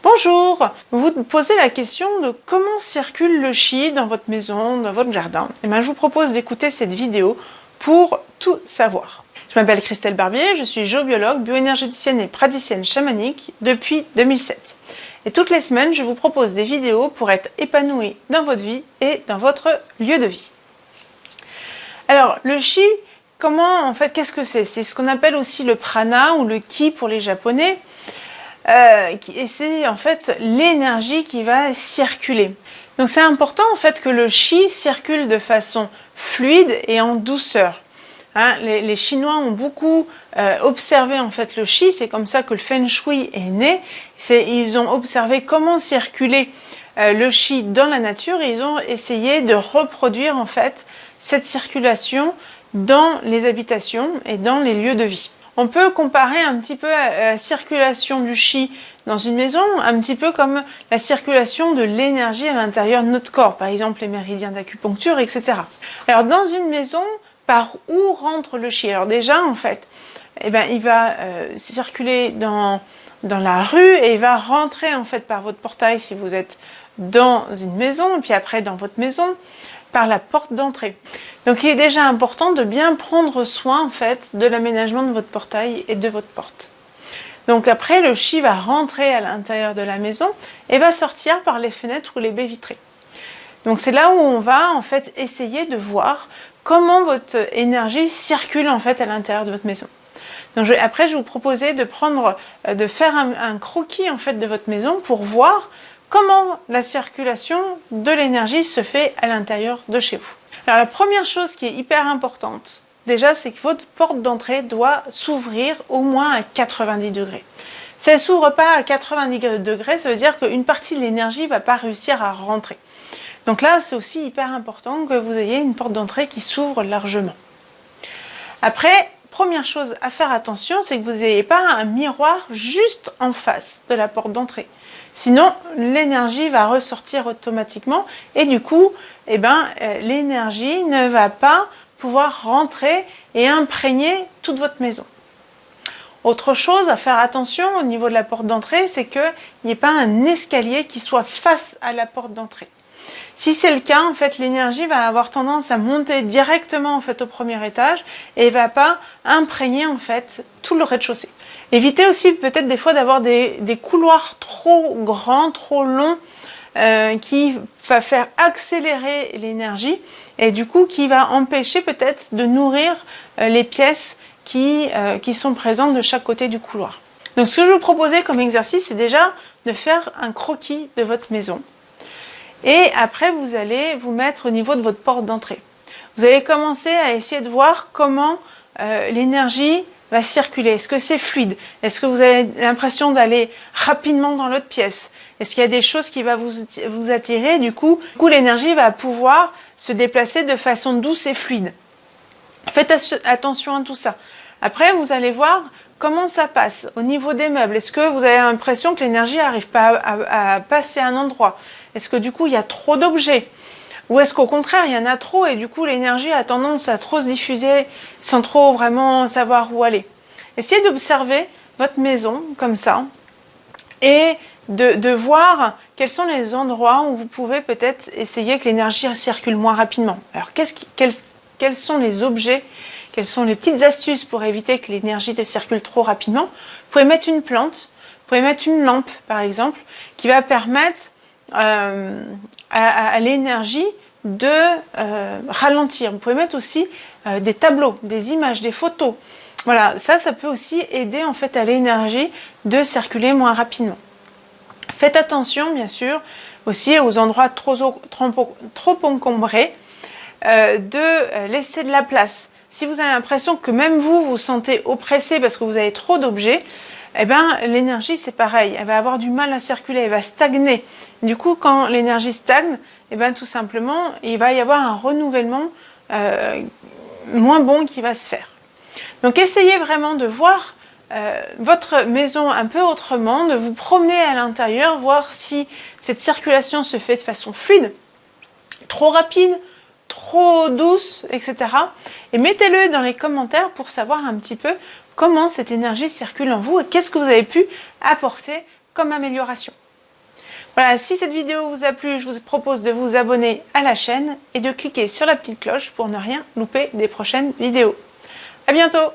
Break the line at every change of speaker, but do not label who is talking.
Bonjour! Vous vous posez la question de comment circule le chi dans votre maison, dans votre jardin. Et bien, je vous propose d'écouter cette vidéo pour tout savoir. Je m'appelle Christelle Barbier, je suis géobiologue, bioénergéticienne et praticienne chamanique depuis 2007. Et toutes les semaines, je vous propose des vidéos pour être épanoui dans votre vie et dans votre lieu de vie. Alors, le chi, qu'est-ce que c'est? C'est ce qu'on appelle aussi le prana ou le ki pour les japonais. Et c'est en fait l'énergie qui va circuler. Donc c'est important en fait que le chi circule de façon fluide et en douceur. Les Chinois ont beaucoup observé en fait le chi, c'est comme ça que le feng shui est né. Ils ont observé comment circulait le chi dans la nature et ils ont essayé de reproduire en fait cette circulation dans les habitations et dans les lieux de vie. On peut comparer un petit peu la circulation du chi dans une maison, un petit peu comme la circulation de l'énergie à l'intérieur de notre corps, par exemple les méridiens d'acupuncture, etc. Alors dans une maison, par où rentre le chi? Alors déjà, en fait, il va circuler dans la rue et il va rentrer en fait par votre portail si vous êtes dans une maison, et puis après dans votre maison, par la porte d'entrée. Donc il est déjà important de bien prendre soin en fait de l'aménagement de votre portail et de votre porte. Donc après le chi va rentrer à l'intérieur de la maison et va sortir par les fenêtres ou les baies vitrées. Donc c'est là où on va en fait essayer de voir comment votre énergie circule en fait à l'intérieur de votre maison. Donc après je vais vous proposer de faire un croquis en fait de votre maison pour voir comment la circulation de l'énergie se fait à l'intérieur de chez vous. Alors la première chose qui est hyper importante, déjà, c'est que votre porte d'entrée doit s'ouvrir au moins à 90 degrés. Si elle ne s'ouvre pas à 90 degrés, ça veut dire qu'une partie de l'énergie ne va pas réussir à rentrer. Donc là, c'est aussi hyper important que vous ayez une porte d'entrée qui s'ouvre largement. Après, première chose à faire attention, c'est que vous n'ayez pas un miroir juste en face de la porte d'entrée. Sinon, l'énergie va ressortir automatiquement et du coup, l'énergie ne va pas pouvoir rentrer et imprégner toute votre maison. Autre chose à faire attention au niveau de la porte d'entrée, c'est qu'il n'y ait pas un escalier qui soit face à la porte d'entrée. Si c'est le cas, en fait, l'énergie va avoir tendance à monter directement en fait au premier étage et ne va pas imprégner en fait tout le rez-de-chaussée. Évitez aussi peut-être des fois d'avoir des couloirs trop grands, trop longs, qui va faire accélérer l'énergie et du coup qui va empêcher peut-être de nourrir les pièces qui sont présentes de chaque côté du couloir. Donc ce que je vous proposais comme exercice, c'est déjà de faire un croquis de votre maison. Et après, vous allez vous mettre au niveau de votre porte d'entrée. Vous allez commencer à essayer de voir comment l'énergie va circuler. Est-ce que c'est fluide? Est-ce que vous avez l'impression d'aller rapidement dans l'autre pièce? Est-ce qu'il y a des choses qui vont vous attirer? Du coup, l'énergie va pouvoir se déplacer de façon douce et fluide. Faites attention à tout ça. Après, vous allez voir comment ça passe au niveau des meubles. Est-ce que vous avez l'impression que l'énergie n'arrive pas à passer à un endroit? Est-ce que du coup, il y a trop d'objets? Ou est-ce qu'au contraire, il y en a trop et du coup, l'énergie a tendance à trop se diffuser sans trop vraiment savoir où aller? Essayez d'observer votre maison comme ça et de voir quels sont les endroits où vous pouvez peut-être essayer que l'énergie circule moins rapidement. Alors, quels sont les objets? Quelles sont les petites astuces pour éviter que l'énergie circule trop rapidement? Vous pouvez mettre une plante, vous pouvez mettre une lampe, par exemple, qui va permettre à l'énergie de ralentir. Vous pouvez mettre aussi des tableaux, des images, des photos. Voilà, ça peut aussi aider en fait à l'énergie de circuler moins rapidement. Faites attention, bien sûr, aussi aux endroits trop encombrés, de laisser de la place. Si vous avez l'impression que même vous vous sentez oppressé parce que vous avez trop d'objets, l'énergie c'est pareil, elle va avoir du mal à circuler, elle va stagner. Du coup, quand l'énergie stagne, tout simplement, il va y avoir un renouvellement moins bon qui va se faire. Donc essayez vraiment de voir votre maison un peu autrement, de vous promener à l'intérieur, voir si cette circulation se fait de façon fluide, trop rapide, trop douce, etc. Et mettez-le dans les commentaires pour savoir un petit peu comment cette énergie circule en vous et qu'est-ce que vous avez pu apporter comme amélioration. Voilà, si cette vidéo vous a plu, je vous propose de vous abonner à la chaîne et de cliquer sur la petite cloche pour ne rien louper des prochaines vidéos. À bientôt!